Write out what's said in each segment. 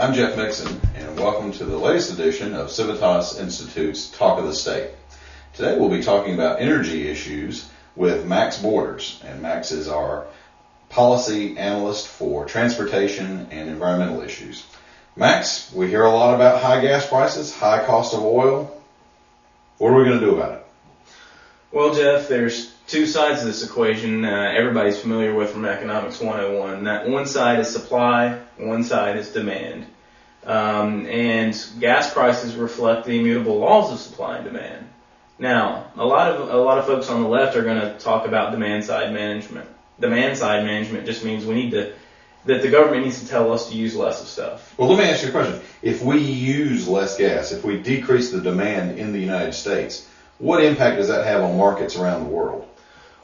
I'm Jeff Mixon, and welcome to the latest edition of Civitas Institute's Talk of the State. Today we'll be talking about energy issues with Max Borders, and Max is our policy analyst for transportation and environmental issues. Max, we hear a lot about high gas prices, high cost of oil. What are we going to do about it? Well, Jeff, there's two sides of this equation everybody's familiar with from Economics 101. That one side is supply, one side is demand. And gas prices reflect the immutable laws of supply and demand. Now, a lot of folks on the left are going to talk about demand side management. Demand side management just means that the government needs to tell us to use less of stuff. Well, let me ask you a question. If we use less gas, if we decrease the demand in the United States, what impact does that have on markets around the world?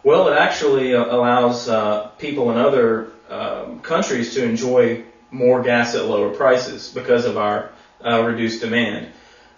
Well, it actually allows people in other countries to enjoy more gas at lower prices because of our reduced demand.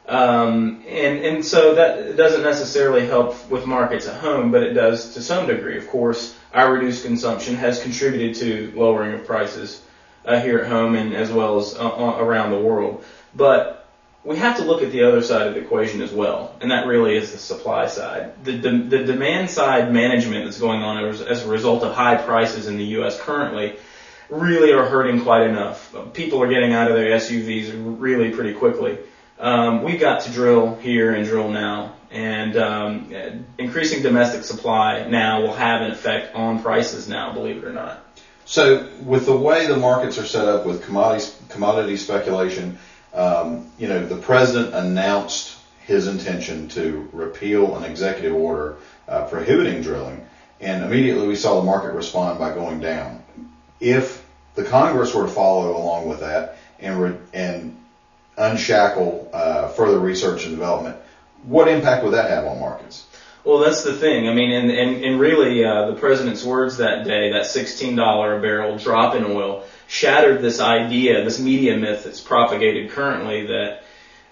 And so that doesn't necessarily help with markets at home, but it does to some degree. Of course, our reduced consumption has contributed to lowering of prices here at home and as well as around the world. But we have to look at the other side of the equation as well, and that really is the supply side. The demand side management that's going on as a result of high prices in the U.S. currently really are hurting quite enough. People are getting out of their SUVs really pretty quickly. We've got to drill here and drill now, and increasing domestic supply now will have an effect on prices now, believe it or not. So with the way the markets are set up with commodity speculation, the president announced his intention to repeal an executive order prohibiting drilling, and immediately we saw the market respond by going down. If the Congress were to follow along with that and unshackle further research and development, what impact would that have on markets? Well, that's the thing. I mean, and really, the president's words that day, that $16 a barrel drop in oil, shattered this idea, this media myth that's propagated currently that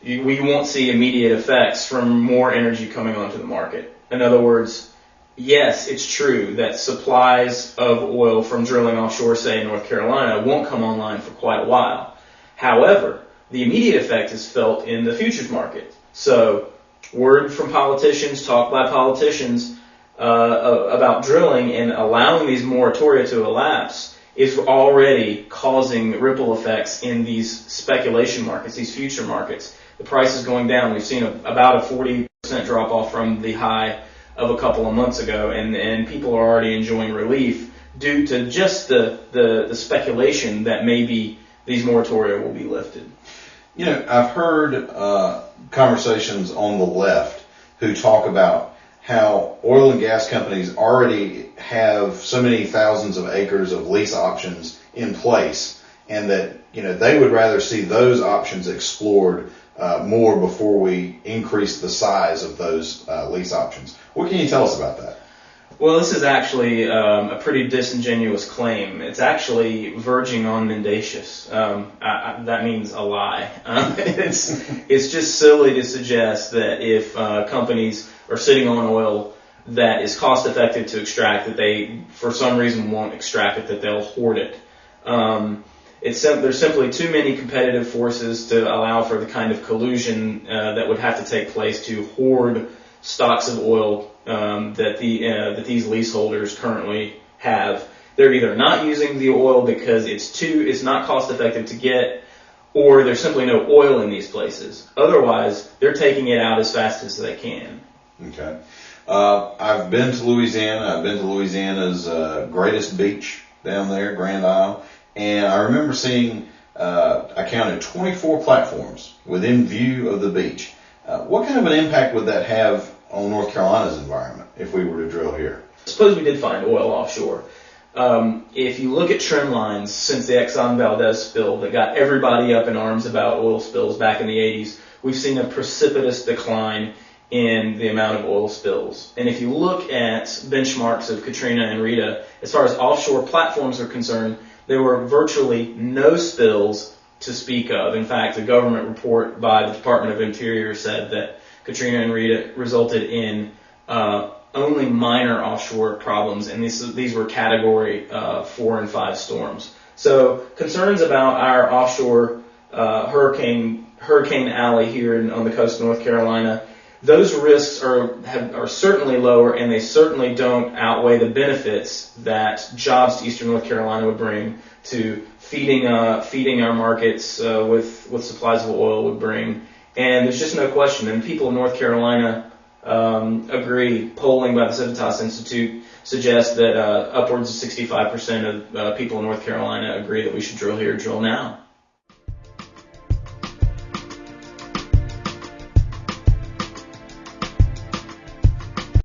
we won't see immediate effects from more energy coming onto the market. In other words, yes, it's true that supplies of oil from drilling offshore, say in North Carolina, won't come online for quite a while. However, the immediate effect is felt in the futures market. So, word from politicians, talk by politicians about drilling and allowing these moratoria to elapse is already causing ripple effects in these speculation markets, these future markets. The price is going down. We've seen about a 40% drop off from the high of a couple of months ago, and people are already enjoying relief due to just the speculation that maybe these moratoria will be lifted. You know, I've heard conversations on the left who talk about how oil and gas companies already have so many thousands of acres of lease options in place, and that, they would rather see those options explored more before we increase the size of those lease options. What can you tell us about that? Well, this is actually a pretty disingenuous claim. It's actually verging on mendacious. That means a lie. It's just silly to suggest that if companies are sitting on oil that is cost effective to extract, that they for some reason won't extract it, that they'll hoard it. There's simply too many competitive forces to allow for the kind of collusion that would have to take place to hoard stocks of oil that these leaseholders currently have. They're either not using the oil because it's not cost effective to get, or there's simply no oil in these places. Otherwise, they're taking it out as fast as they can. Okay. I've been to Louisiana. I've been to Louisiana's greatest beach down there, Grand Isle, and I remember seeing, I counted 24 platforms within view of the beach. What kind of an impact would that have on North Carolina's environment if we were to drill here? Suppose we did find oil offshore. If you look at trend lines since the Exxon Valdez spill that got everybody up in arms about oil spills back in the 80s, we've seen a precipitous decline in the amount of oil spills. And if you look at benchmarks of Katrina and Rita, as far as offshore platforms are concerned, there were virtually no spills to speak of. In fact, a government report by the Department of Interior said that Katrina and Rita resulted in only minor offshore problems, and these were Category 4 and 5 storms. So concerns about our offshore Hurricane Alley here on the coast of North Carolina, those risks are certainly lower, and they certainly don't outweigh the benefits that jobs to Eastern North Carolina would bring, to feeding our markets with supplies of oil would bring. And there's just no question. And people in North Carolina agree. Polling by the Civitas Institute suggests that upwards of 65% of people in North Carolina agree that we should drill here, drill now.